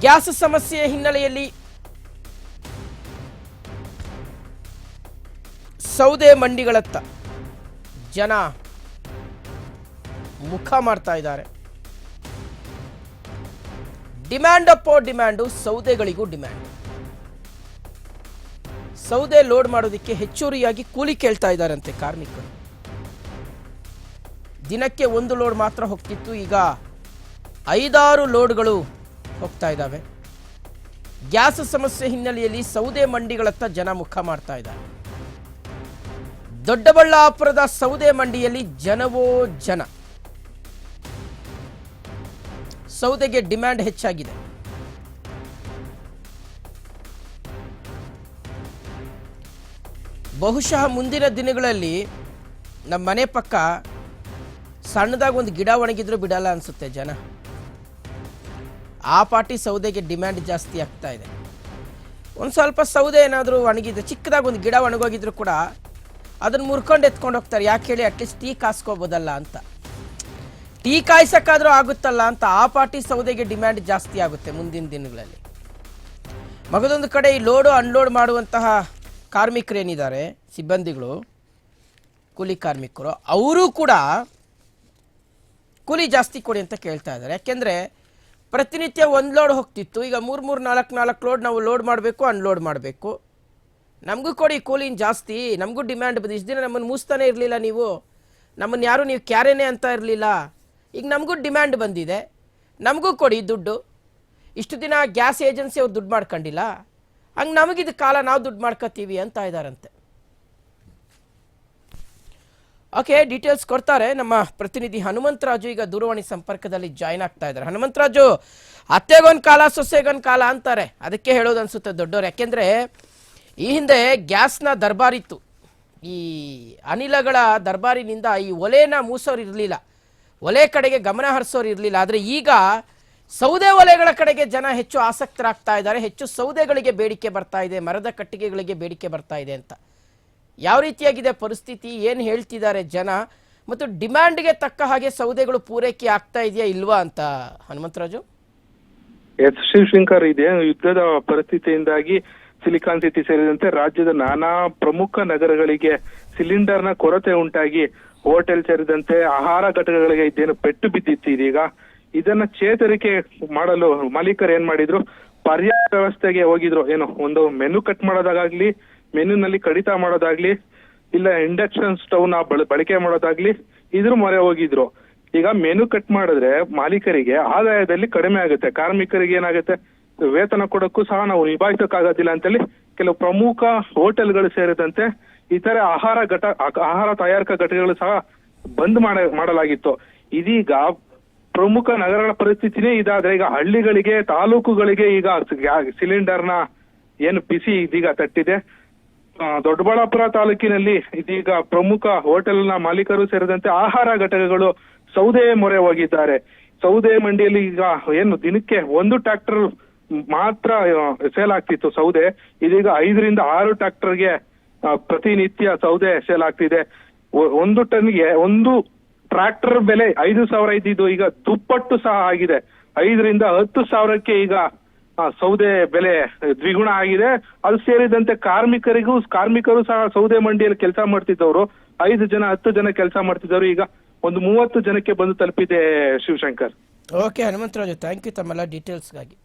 Gas ಸಮಸ್ಯೆಯ ಹಿನ್ನೆಲೆಯಲ್ಲಿ ಸೌದೆ ಮಂಡಿಗಳತ್ತ ಜನ ಮುಖ ಮಾಡ್ತಾ ಇದ್ದಾರೆ. ಡಿಮ್ಯಾಂಡ್ ಅಪ್ಪೋ ಡಿಮ್ಯಾಂಡು, ಸೌದೆಗಳಿಗೂ ಡಿಮ್ಯಾಂಡ್. ಸೌದೆ ಲೋಡ್ ಮಾಡೋದಕ್ಕೆ ಹೆಚ್ಚುವರಿಯಾಗಿ ಕೂಲಿ ಕೇಳ್ತಾ ಇದ್ದಾರಂತೆ ಕಾರ್ಮಿಕರು. ದಿನಕ್ಕೆ 1 ಲೋಡ್ ಮಾತ್ರ ಹೋಗ್ತಿತ್ತು, ಈಗ 5-6 ಲೋಡ್ಗಳು ಹೋಗ್ತಾ ಇದ್ದಾವೆ. ಗ್ಯಾಸ್ ಸಮಸ್ಯೆ ಹಿನ್ನೆಲೆಯಲ್ಲಿ ಸೌದೆ ಮಂಡಿಗಳತ್ತ ಜನ ಮುಖ ಮಾಡ್ತಾ ಇದ್ದಾರೆ. ದೊಡ್ಡಬಳ್ಳಾಪುರದ ಸೌದೆ ಮಂಡಿಯಲ್ಲಿ ಜನವೋ ಜನ. ಸೌದೆಗೆ ಡಿಮ್ಯಾಂಡ್ ಹೆಚ್ಚಾಗಿದೆ. ಬಹುಶಃ ಮುಂದಿನ ದಿನಗಳಲ್ಲಿ ನಮ್ಮ ಮನೆ ಪಕ್ಕ ಸಣ್ಣದಾಗಿ ಒಂದು ಗಿಡ ಒಣಗಿದ್ರು ಬಿಡಲ್ಲ ಅನ್ಸುತ್ತೆ ಜನ. ಆ ಪಾಟಿ ಸೌದೆಗೆ ಡಿಮ್ಯಾಂಡ್ ಜಾಸ್ತಿ ಆಗ್ತಾ ಇದೆ. ಒಂದು ಸ್ವಲ್ಪ ಸೌದೆ ಏನಾದರೂ ಒಣಗಿದ್ರೆ, ಚಿಕ್ಕದಾಗಿ ಒಂದು ಗಿಡ ಒಣಗೋಗಿದ್ರು ಕೂಡ ಅದನ್ನು ಮುರ್ಕೊಂಡು ಎತ್ಕೊಂಡು ಹೋಗ್ತಾರೆ. ಯಾಕೆ ಹೇಳಿ, ಅಟ್ಲೀಸ್ಟ್ ಟೀ ಕಾಸ್ಕೋಬೋದಲ್ಲ ಅಂತ. ಟೀ ಕಾಯ್ಸಕ್ಕಾದ್ರೂ ಆಗುತ್ತಲ್ಲ ಅಂತ ಆ ಪಾಟಿ ಸೌದೆಗೆ ಡಿಮ್ಯಾಂಡ್ ಜಾಸ್ತಿ ಆಗುತ್ತೆ ಮುಂದಿನ ದಿನಗಳಲ್ಲಿ. ಮಗದೊಂದು ಕಡೆ ಈ ಲೋಡು ಅನ್ಲೋಡ್ ಮಾಡುವಂತಹ ಕಾರ್ಮಿಕರೇನಿದ್ದಾರೆ, ಸಿಬ್ಬಂದಿಗಳು, ಕೂಲಿ ಕಾರ್ಮಿಕರು, ಅವರು ಕೂಡ ಕೂಲಿ ಜಾಸ್ತಿ ಕೊಡಿ ಅಂತ ಕೇಳ್ತಾ ಇದ್ದಾರೆ. ಯಾಕೆಂದರೆ ಪ್ರತಿನಿತ್ಯ 1 ಲೋಡ್ ಹೋಗ್ತಿತ್ತು, ಈಗ 3-4 ಲೋಡ್ ನಾವು ಲೋಡ್ ಮಾಡಬೇಕು, ಅನ್ಲೋಡ್ ಮಾಡಬೇಕು. ನಮಗೂ ಕೊಡಿ ಕೂಲಿನ ಜಾಸ್ತಿ, ನಮಗೂ ಡಿಮ್ಯಾಂಡ್ ಬಂದು. ಇಷ್ಟು ದಿನ ನಮ್ಮನ್ನು ಮೂಸ್ತಾನೆ ಇರಲಿಲ್ಲ, ನಮ್ಮನ್ನು ಯಾರು ನೀವು ಕ್ಯಾರೇನೆ ಅಂತ ಇರಲಿಲ್ಲ. ಈಗ ನಮಗೂ ಡಿಮ್ಯಾಂಡ್ ಬಂದಿದೆ, ನಮಗೂ ಕೊಡಿ ದುಡ್ಡು. ಇಷ್ಟು ದಿನ ಗ್ಯಾಸ್ ಏಜೆನ್ಸಿ ಅವ್ರು ದುಡ್ಡು ಮಾಡ್ಕೊಂಡಿಲ್ಲ, ಹಂಗೆ ನಮಗಿದು ಕಾಲ, ನಾವು ದುಡ್ಡು ಮಾಡ್ಕೋತೀವಿ ಅಂತ ಇದ್ದಾರಂತೆ. ಓಕೆ, ಡೀಟೇಲ್ಸ್ ಕೊಡ್ತಾರೆ ನಮ್ಮ ಪ್ರತಿನಿಧಿ ಹನುಮಂತರಾಜು. ಈಗ ದೂರವಾಣಿ ಸಂಪರ್ಕದಲ್ಲಿ ಜಾಯ್ನ್ ಆಗ್ತಾ ಇದ್ದಾರೆ. ಹನುಮಂತರಾಜು, ಅತ್ತೆಗೊಂದು ಕಾಲ ಸೊಸೆಗೊಂದು ಕಾಲ ಅಂತಾರೆ, ಅದಕ್ಕೆ ಹೇಳೋದು ಅನ್ಸುತ್ತೆ ದೊಡ್ಡವ್ರು. ಯಾಕೆಂದರೆ ಈ ಹಿಂದೆ ಗ್ಯಾಸ್ನ ದರ್ಬಾರಿತ್ತು, ಈ ಅನಿಲಗಳ ದರ್ಬಾರಿನಿಂದ ಈ ಒಲೆನ ಮೂಸೋರು ಇರಲಿಲ್ಲ, ಒಲೆ ಕಡೆಗೆ ಗಮನ ಹರಿಸೋರು ಇರಲಿಲ್ಲ. ಆದರೆ ಈಗ ಸೌದೆ ಒಲೆಗಳ ಕಡೆಗೆ ಜನ ಹೆಚ್ಚು ಆಸಕ್ತರಾಗ್ತಾ ಇದ್ದಾರೆ, ಹೆಚ್ಚು ಸೌದೆಗಳಿಗೆ ಬೇಡಿಕೆ ಬರ್ತಾ ಇದೆ, ಮರದ ಕಟ್ಟಿಗೆಗಳಿಗೆ ಬೇಡಿಕೆ ಬರ್ತಾ ಇದೆ ಅಂತ. ಯಾವ ರೀತಿಯಾಗಿದೆ ಪರಿಸ್ಥಿತಿ, ಏನು ಹೇಳ್ತಿದ್ದಾರೆ ಜನ, ಮತ್ತು ಡಿಮ್ಯಾಂಡ್ಗೆ ತಕ್ಕ ಹಾಗೆ ಸೌದೆಗಳು ಪೂರೈಕೆ ಆಗ್ತಾ ಇದೆಯಾ ಇಲ್ವಾ ಅಂತ ಹನುಮಂತರಾಜು? ಎಸ್ ಶಿವಶಂಕರ್, ಇದೆ ಯುದ್ಧದ ಪರಿಸ್ಥಿತಿಯಿಂದಾಗಿ ಸಿಲಿಕಾನ್ ಸಿಟಿ ಸೇರಿದಂತೆ ರಾಜ್ಯದ ನಾನಾ ಪ್ರಮುಖ ನಗರಗಳಿಗೆ ಸಿಲಿಂಡರ್ನ ಕೊರತೆ ಉಂಟಾಗಿ ಹೋಟೆಲ್ ಸೇರಿದಂತೆ ಆಹಾರ ಘಟಕಗಳಿಗೆ ಇದೇನು ಪೆಟ್ಟು ಬಿದ್ದಿತ್ತು. ಇದೀಗ ಇದನ್ನ ಚೇತರಿಕೆ ಮಾಡಲು ಮಾಲೀಕರು ಏನ್ ಮಾಡಿದ್ರು, ಪರ್ಯಾಯ ವ್ಯವಸ್ಥೆಗೆ ಹೋಗಿದ್ರು. ಏನು, ಒಂದು ಮೆನು ಕಟ್ ಮಾಡೋದಾಗ್ಲಿ, ಮೆನುನಲ್ಲಿ ಕಡಿತ ಮಾಡೋದಾಗ್ಲಿ, ಇಲ್ಲ ಇಂಡಕ್ಷನ್ ಸ್ಟವ್ ನ ಬಳಕೆ ಮಾಡೋದಾಗ್ಲಿ, ಇದ್ರ ಮೊರೆ ಹೋಗಿದ್ರು. ಈಗ ಮೆನು ಕಟ್ ಮಾಡಿದ್ರೆ ಮಾಲೀಕರಿಗೆ ಆದಾಯದಲ್ಲಿ ಕಡಿಮೆ ಆಗುತ್ತೆ, ಕಾರ್ಮಿಕರಿಗೆ ಏನಾಗುತ್ತೆ, ವೇತನ ಕೊಡಕ್ಕೂ ಸಹ ನಾವು ನಿಭಾಯಿಸಕ್ಕಾಗೋದಿಲ್ಲ ಅಂತೇಳಿ ಕೆಲವು ಪ್ರಮುಖ ಹೋಟೆಲ್ಗಳು ಸೇರಿದಂತೆ ಇತರೆ ಆಹಾರ ತಯಾರಕ ಘಟಕಗಳು ಸಹ ಬಂದ್ ಮಾಡಲಾಗಿತ್ತು. ಇದೀಗ ಪ್ರಮುಖ ನಗರಗಳ ಪರಿಸ್ಥಿತಿನೇ ಇದಾದ್ರೆ, ಈಗ ಹಳ್ಳಿಗಳಿಗೆ, ತಾಲೂಕುಗಳಿಗೆ ಈಗ ಸಿಲಿಂಡರ್ನ ಏನು ಬಿಸಿ ಇದೀಗ ತಟ್ಟಿದೆ. ದೊಡ್ಡಬಳ್ಳಾಪುರ ತಾಲೂಕಿನಲ್ಲಿ ಇದೀಗ ಪ್ರಮುಖ ಹೋಟೆಲ್ನ ಮಾಲೀಕರು ಸೇರಿದಂತೆ ಆಹಾರ ಘಟಕಗಳು ಸೌದೆ ಮೊರೆ ಹೋಗಿದ್ದಾರೆ. ಸೌದೆ ಮಂಡಿಯಲ್ಲಿ ಈಗ ಏನು ದಿನಕ್ಕೆ 1 ಟ್ರ್ಯಾಕ್ಟರ್ ಮಾತ್ರ ಸೇಲ್ ಆಗ್ತಿತ್ತು ಸೌದೆ, ಇದೀಗ 5-6 ಟ್ರ್ಯಾಕ್ಟರ್ಗೆ ಪ್ರತಿನಿತ್ಯ ಸೌದೆ ಸೇಲ್ ಆಗ್ತಿದೆ. 1 ಟನ್ಗೆ 1 ಟ್ರ್ಯಾಕ್ಟರ್ ಬೆಲೆ 5,000 ಇದ್ದಿದ್ದು ಈಗ ದುಪ್ಪಟ್ಟು ಸಹ ಆಗಿದೆ. 5,000-10,000ಕ್ಕೆ ಈಗ ಸೌದೆ ಬೆಲೆ ದ್ವಿಗುಣ ಆಗಿದೆ. ಅದು ಸೇರಿದಂತೆ ಕಾರ್ಮಿಕರು ಸಹ ಸೌದೆ ಮಂಡಿಯಲ್ಲಿ ಕೆಲಸ ಮಾಡ್ತಿದ್ದವರು 5 ಜನ 10 ಜನ ಕೆಲಸ ಮಾಡ್ತಿದ್ದವರು ಈಗ ಒಂದು 30 ಜನಕ್ಕೆ ಬಂದು ತಲುಪಿದೆ Shivashankar. Okay Hanumantharaju, thank you ತಮ್ಮೆಲ್ಲ ಡೀಟೇಲ್ಸ್ಗಾಗಿ.